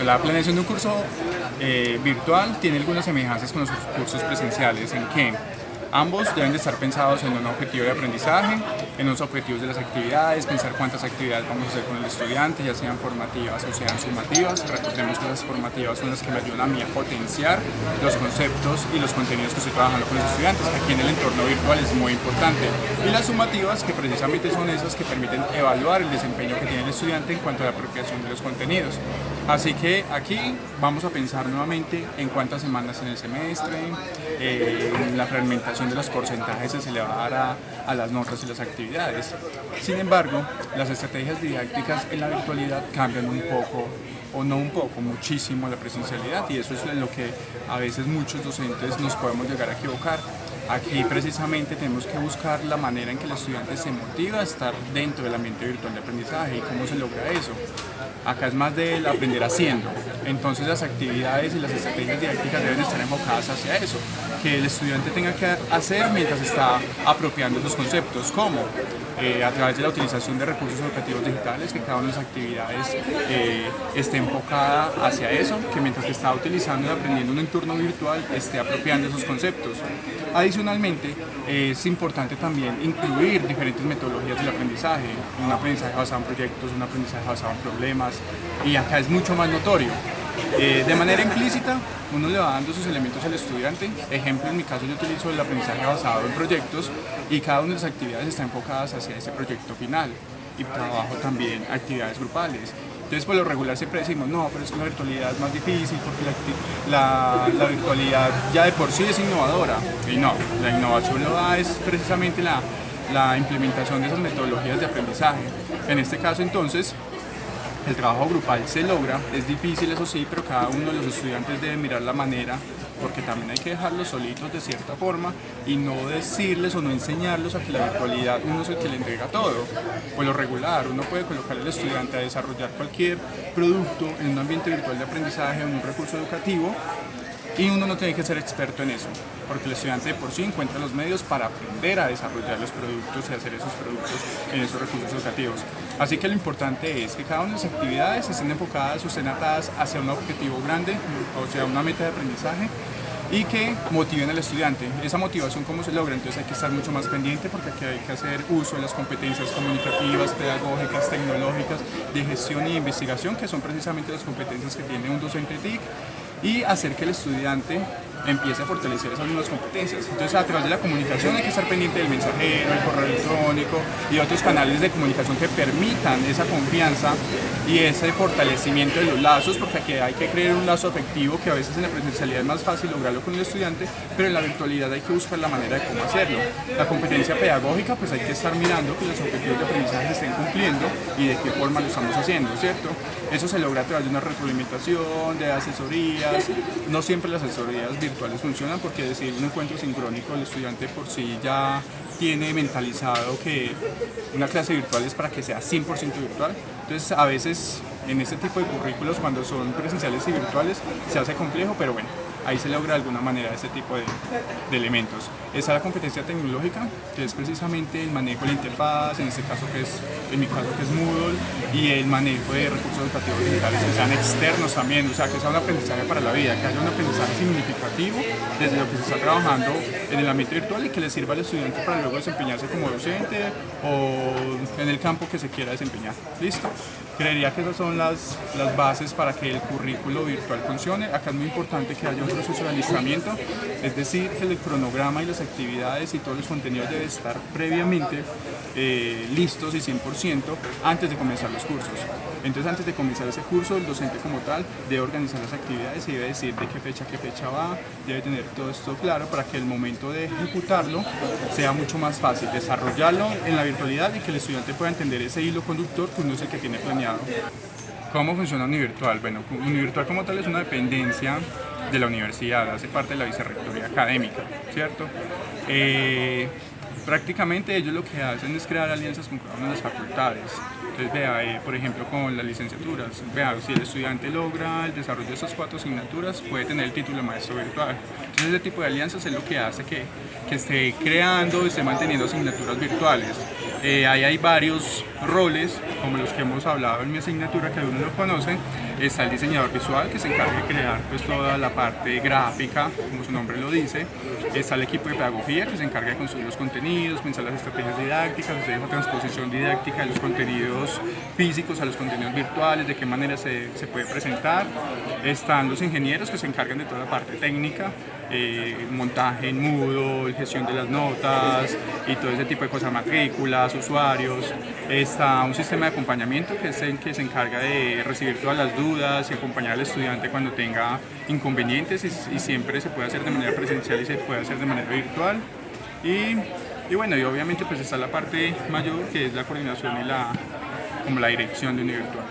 La planeación de un curso virtual tiene algunas semejanzas con los cursos presenciales, en que ambos deben de estar pensados en un objetivo de aprendizaje, en los objetivos de las actividades, pensar cuántas actividades vamos a hacer con el estudiante, ya sean formativas o sean sumativas. Recordemos que las formativas son las que me ayudan a mí a potenciar los conceptos y los contenidos que estoy trabajando con los estudiantes, que aquí en el entorno virtual es muy importante. Y las sumativas, que precisamente son esas que permiten evaluar el desempeño que tiene el estudiante en cuanto a la apropiación de los contenidos. Así que aquí vamos a pensar nuevamente en cuántas semanas en el semestre, en la fragmentación de los porcentajes que se le va a dar a las notas y las actividades. Sin embargo, las estrategias didácticas en la virtualidad cambian un poco, o no un poco, muchísimo la presencialidad, y eso es en lo que a veces muchos docentes nos podemos llegar a equivocar. Aquí precisamente tenemos que buscar la manera en que el estudiante se motiva a estar dentro del ambiente virtual de aprendizaje. ¿Y cómo se logra eso? Acá es más del aprender haciendo. Entonces las actividades y las estrategias didácticas deben estar enfocadas hacia eso, que el estudiante tenga que hacer mientras está apropiando esos conceptos. ¿Cómo? A través de la utilización de recursos educativos digitales, que cada una de las actividades esté enfocada hacia eso, que mientras que está utilizando y aprendiendo un entorno virtual esté apropiando esos conceptos. Adicionalmente, es importante también incluir diferentes metodologías del aprendizaje, un aprendizaje basado en proyectos, un aprendizaje basado en problemas, y acá es mucho más notorio. De manera implícita, uno le va dando esos elementos al estudiante. Ejemplo, en mi caso yo utilizo el aprendizaje basado en proyectos y cada una de las actividades está enfocadas hacia ese proyecto final, y trabajo también actividades grupales. Entonces, por lo regular siempre decimos, no, pero es que la virtualidad es más difícil porque la virtualidad ya de por sí es innovadora. Y no, la innovación lo da es precisamente la implementación de esas metodologías de aprendizaje. En este caso, entonces, el trabajo grupal se logra, es difícil eso sí, pero cada uno de los estudiantes debe mirar la manera, porque también hay que dejarlos solitos de cierta forma y no decirles o no enseñarlos a que la virtualidad uno es el que le entrega todo. Por lo regular, uno puede colocar al estudiante a desarrollar cualquier producto en un ambiente virtual de aprendizaje o en un recurso educativo, y uno no tiene que ser experto en eso, porque el estudiante de por sí encuentra los medios para aprender a desarrollar los productos y hacer esos productos en esos recursos educativos. Así que lo importante es que cada una de las actividades estén enfocadas o estén atadas hacia un objetivo grande, o sea, una meta de aprendizaje, y que motiven al estudiante. Esa motivación, ¿cómo se logra? Entonces hay que estar mucho más pendiente, porque aquí hay que hacer uso de las competencias comunicativas, pedagógicas, tecnológicas, de gestión y de investigación, que son precisamente las competencias que tiene un docente TIC, y hacer que el estudiante empiece a fortalecer esas mismas competencias. Entonces, a través de la comunicación hay que estar pendiente del mensajero, el correo electrónico y otros canales de comunicación que permitan esa confianza y ese fortalecimiento de los lazos, porque aquí hay que crear un lazo afectivo que a veces en la presencialidad es más fácil lograrlo con el estudiante, pero en la virtualidad hay que buscar la manera de cómo hacerlo. La competencia pedagógica, pues hay que estar mirando que los objetivos de aprendizaje se estén cumpliendo y de qué forma lo estamos haciendo, ¿cierto? Eso se logra a través de una retroalimentación, de asesorías. No siempre las asesorías virtuales funcionan, porque decir un encuentro sincrónico, el estudiante por sí ya tiene mentalizado que una clase virtual es para que sea 100% virtual. Entonces, a veces en este tipo de currículos, cuando son presenciales y virtuales, se hace complejo, pero bueno, ahí se logra de alguna manera ese tipo de elementos. Está la competencia tecnológica, que es precisamente el manejo de la interfaz, en este caso en mi caso que es Moodle, y el manejo de recursos educativos digitales que sean externos también, o sea, que sea un aprendizaje para la vida, que haya un aprendizaje significativo desde lo que se está trabajando en el ambiente virtual y que le sirva al estudiante para luego desempeñarse como docente o en el campo que se quiera desempeñar. ¿Listo? Creería que esas son las bases para que el currículo virtual funcione. Acá es muy importante que haya un proceso de alistamiento, es decir, que el cronograma y las actividades y todos los contenidos deben estar previamente listos y 100% antes de comenzar los cursos. Entonces, antes de comenzar ese curso, el docente como tal debe organizar las actividades y debe decir de qué fecha va, debe tener todo esto claro para que el momento de ejecutarlo sea mucho más fácil, desarrollarlo en la virtualidad y que el estudiante pueda entender ese hilo conductor que uno es el que tiene planeado. ¿Cómo funciona Univirtual? Bueno, Univirtual como tal es una dependencia de la universidad, hace parte de la vicerrectoría académica, ¿cierto? Prácticamente ellos lo que hacen es crear alianzas con cada una de las facultades. Entonces, vea, por ejemplo, con las licenciaturas, vea, si el estudiante logra el desarrollo de esas 4 asignaturas, puede tener el título de maestro virtual. Entonces, ese tipo de alianzas es lo que hace que esté creando, esté manteniendo asignaturas virtuales. Ahí hay varios roles, como los que hemos hablado en mi asignatura, que algunos lo conocen, Está el diseñador visual, que se encarga de crear pues toda la parte gráfica, como su nombre lo dice. Está el equipo de pedagogía, que se encarga de construir los contenidos, pensar las estrategias didácticas, hacer esa transposición didáctica de los contenidos físicos a los contenidos virtuales, de qué manera se puede presentar. Están los ingenieros, que se encargan de toda la parte técnica, montaje en Moodle, gestión de las notas y todo ese tipo de cosas, matrículas, usuarios. Está un sistema de acompañamiento, que es el que se encarga de recibir todas las dudas y acompañar al estudiante cuando tenga inconvenientes, y siempre se puede hacer de manera presencial y se puede hacer de manera virtual. Y bueno, y obviamente pues está la parte mayor, que es la coordinación y como la dirección de Univirtual.